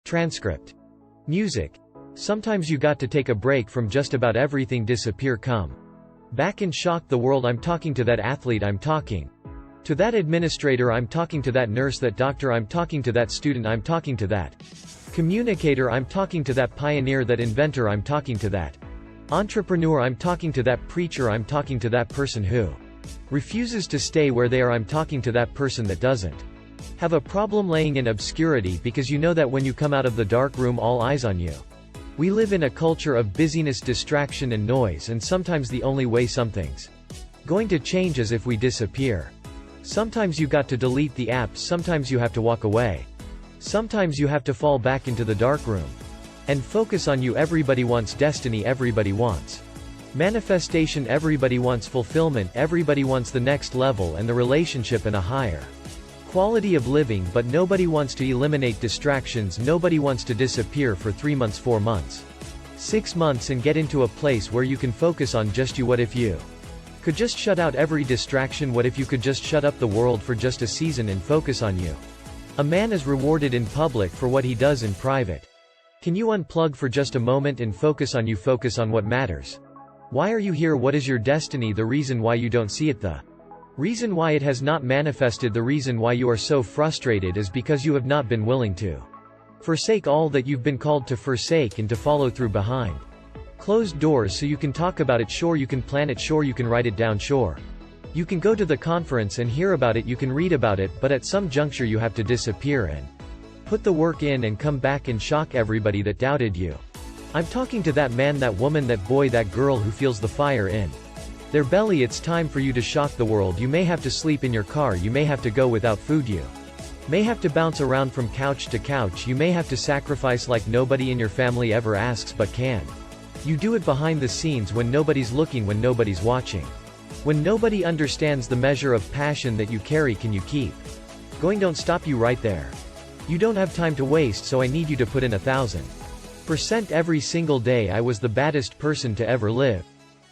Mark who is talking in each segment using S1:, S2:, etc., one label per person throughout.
S1: Transcript. Music. Sometimes you got to take a break from just about everything. Disappear, come back and shock the world. I'm talking to that athlete, I'm talking to that administrator, I'm talking to that nurse, that doctor, I'm talking to that student, I'm talking to that communicator, I'm talking to that pioneer, that inventor, I'm talking to that entrepreneur, I'm talking to that preacher, I'm talking to that person who refuses to stay where they are, I'm talking to that person that doesn't have a problem laying in obscurity, because you know that when you come out of the dark room all eyes on you. We live in a culture of busyness, distraction and noise, and sometimes the only way something's going to change is if we disappear. Sometimes you got to delete the apps, sometimes you have to walk away. Sometimes you have to fall back into the dark room and focus on you. Everybody wants destiny, everybody wants manifestation, everybody wants fulfillment, everybody wants the next level and the relationship and a higher quality of living, but nobody wants to eliminate distractions. Nobody wants to disappear for 3 months, 4 months, 6 months and get into a place where you can focus on just you. What if you could just shut out every distraction? What if you could just shut up the world for just a season and focus on you? A man is rewarded in public for what he does in private. Can you unplug for just a moment and focus on you? Focus on what matters. Why are you here? What is your destiny? The reason why you don't see it, the reason why it has not manifested, the reason why you are so frustrated is because you have not been willing to forsake all that you've been called to forsake and to follow through behind closed doors. So you can talk about it, sure, you can plan it, sure, you can write it down, sure, you can go to the conference and hear about it, you can read about it, but at some juncture you have to disappear and put the work in and come back and shock everybody that doubted you. I'm talking to that man, that woman, that boy, that girl who feels the fire in their belly. It's time for you to shock the world. You may have to sleep in your car, you may have to go without food, you may have to bounce around from couch to couch, you may have to sacrifice like nobody in your family ever asks, but can you do it behind the scenes when nobody's looking, when nobody's watching, when nobody understands the measure of passion that you carry? Can you keep going? Don't stop you right there. You don't have time to waste, so I need you to put in 1,000% every single day. I was the baddest person to ever live.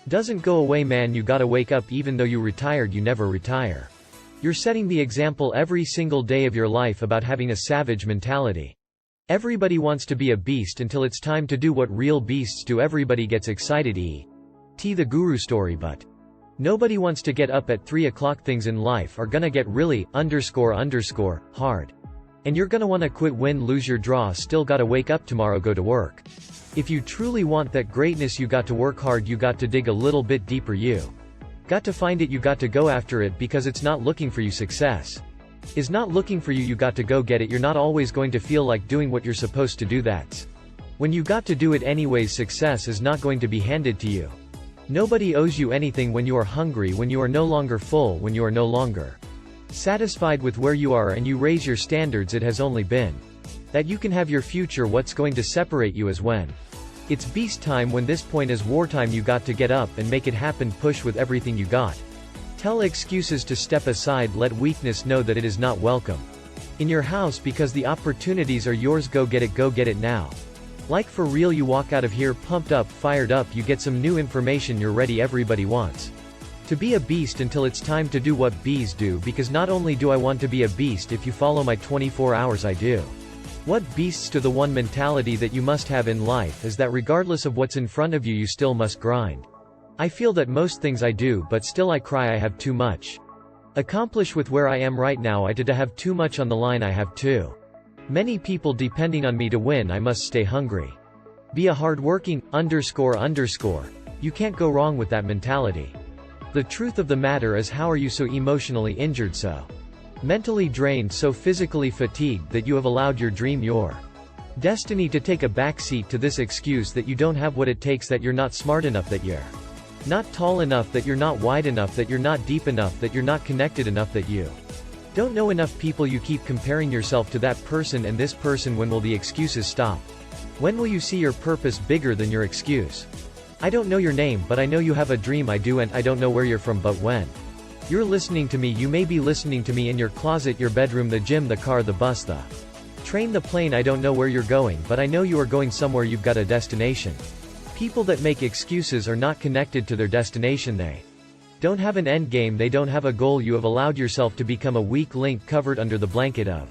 S1: Doesn't go away, man. You gotta wake up. Even though you retired, you never retire. You're setting the example every single day of your life about having a savage mentality. Everybody wants to be a beast until it's time to do what real beasts do. Everybody gets excited, e.t. the guru story, but nobody wants to get up at 3 o'clock. Things in life are gonna get really hard. And you're gonna wanna quit, win, lose your draw, still gotta wake up tomorrow, go to work. If you truly want that greatness, you got to work hard, you got to dig a little bit deeper, you got to find it, you got to go after it, because it's not looking for you. Success is not looking for you, you got to go get it. You're not always going to feel like doing what you're supposed to do. That's when you got to do it anyways. Success is not going to be handed to you. Nobody owes you anything. When you are hungry, when you are no longer full, when you are no longer satisfied with where you are and you raise your standards, it has only been that you can have your future. What's going to separate you is when it's beast time. When this point is wartime, you got to get up and make it happen. Push with everything you got. Tell excuses to step aside. Let weakness know that it is not welcome in your house, because the opportunities are yours. Go get it now. Like for real. You walk out of here pumped up, fired up, you get some new information, you're ready. Everybody wants to be a beast until it's time to do what bees do, because not only do I want to be a beast, if you follow my 24 hours, I do what beasts do. The one mentality that you must have in life is that regardless of what's in front of you, you still must grind. I feel that most things I do, but still I cry. I have too much accomplish with where I am right now. I did have too much on the line. I have too many people depending on me to win. I must stay hungry. Be a hardworking __. You can't go wrong with that mentality. The truth of the matter is, how are you so emotionally injured, so mentally drained, so physically fatigued that you have allowed your dream, your destiny, to take a backseat to this excuse that you don't have what it takes, that you're not smart enough, that you're not tall enough, that you're not wide enough, that you're not deep enough, that you're not connected enough, that you don't know enough people. You keep comparing yourself to that person and this person. When will the excuses stop? When will you see your purpose bigger than your excuse? I don't know your name, but I know you have a dream. I do, and I don't know where you're from, but when you're listening to me, you may be listening to me in your closet, your bedroom, the gym, the car, the bus, the train, the plane. I don't know where you're going, but I know you are going somewhere. You've got a destination. People that make excuses are not connected to their destination. They don't have an end game. They don't have a goal. You have allowed yourself to become a weak link covered under the blanket of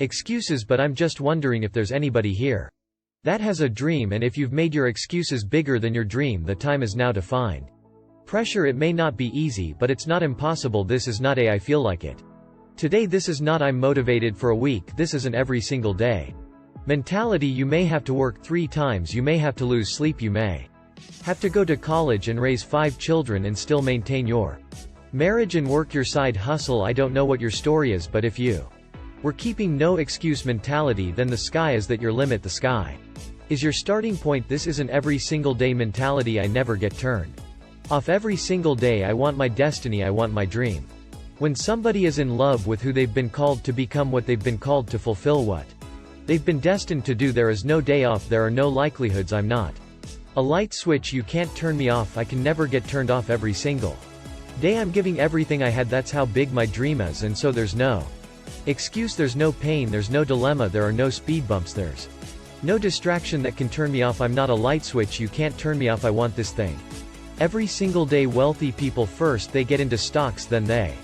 S1: Excuses, but I'm just wondering if there's anybody here that has a dream, and if you've made your excuses bigger than your dream, the time is now to find pressure. It may not be easy, but it's not impossible. This is not I feel like it today. This is not I'm motivated for a week. This is an every single day mentality. You may have to work 3 times, you may have to lose sleep, you may have to go to college and raise 5 children and still maintain your marriage and work your side hustle. I don't know what your story is, but if you were keeping no excuse mentality, then the sky is that your limit. The sky is your starting point. This is an every single day mentality. I never get turned off. Every single day I want my destiny, I want my dream. When somebody is in love with who they've been called to become, what they've been called to fulfill, what they've been destined to do, there is no day off, there are no likelihoods. I'm not a light switch, you can't turn me off. I can never get turned off. Every single day I'm giving everything I had. That's how big my dream is, and so there's no excuse, there's no pain, there's no dilemma, there are no speed bumps, there's no distraction that can turn me off. I'm not a light switch, you can't turn me off. I want this thing every single day. Wealthy people, first they get into stocks, then they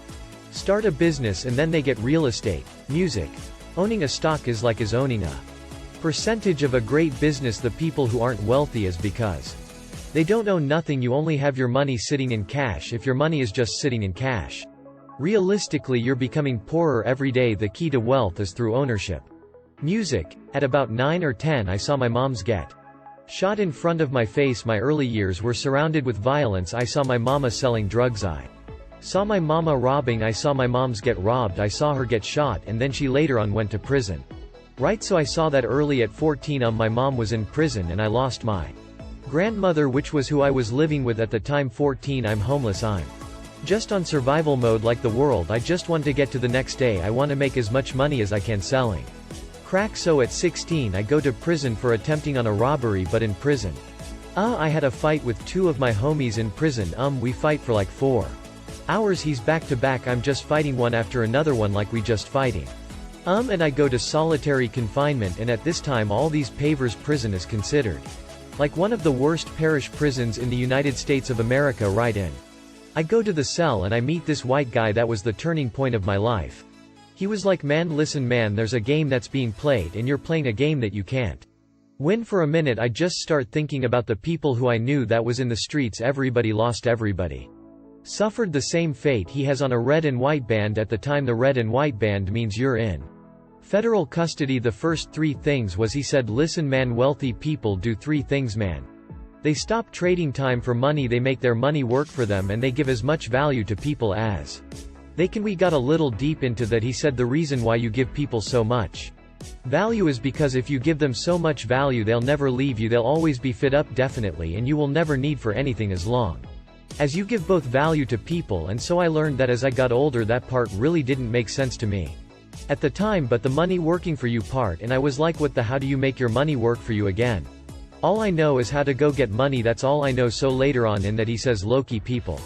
S1: start a business, and then they get real estate. Music. Owning a stock is like owning a percentage of a great business. The people who aren't wealthy is because they don't own nothing. You only have your money sitting in cash. If your money is just sitting in cash, realistically you're becoming poorer every day. The key to wealth is through ownership. Music. At about 9 or 10 I saw my moms get shot in front of my face. My early years were surrounded with violence. I saw my mama selling drugs, I saw my mama robbing, I saw my moms get robbed, I saw her get shot, and then she later on went to prison. Right, so I saw that early. At 14 my mom was in prison, and I lost my grandmother, which was who I was living with at the time. 14 I'm homeless, I'm just on survival mode like the world. I just want to get to the next day. I want to make as much money as I can selling crack. So at 16 I go to prison for attempting on a robbery, but in prison I had a fight with 2 of my homies in prison. We fight for like 4 hours. He's back to back, I'm just fighting one after another one, like we just fighting. And I go to solitary confinement, and at this time all these pavers. Prison is considered like one of the worst parish prisons in the United States of America. Right in I go to the cell, and I meet this white guy. That was the turning point of my life. He was like, man, listen man, there's a game that's being played, and you're playing a game that you can't win. For a minute I just start thinking about the people who I knew that was in the streets. Everybody lost, everybody suffered the same fate. He has on a red and white band. At the time the red and white band means you're in federal custody. The first 3 things was, he said, listen man, wealthy people do 3 things man. They stop trading time for money, they make their money work for them, and they give as much value to people as they can. We got a little deep into that. He said the reason why you give people so much value is because if you give them so much value, they'll never leave you, they'll always be fit up definitely, and you will never need for anything as long as you give both value to people. And so I learned that as I got older. That part really didn't make sense to me at the time, but the money working for you part, and I was like, what the, how do you make your money work for you again? All I know is how to go get money, that's all I know. So later on in that he says low-key people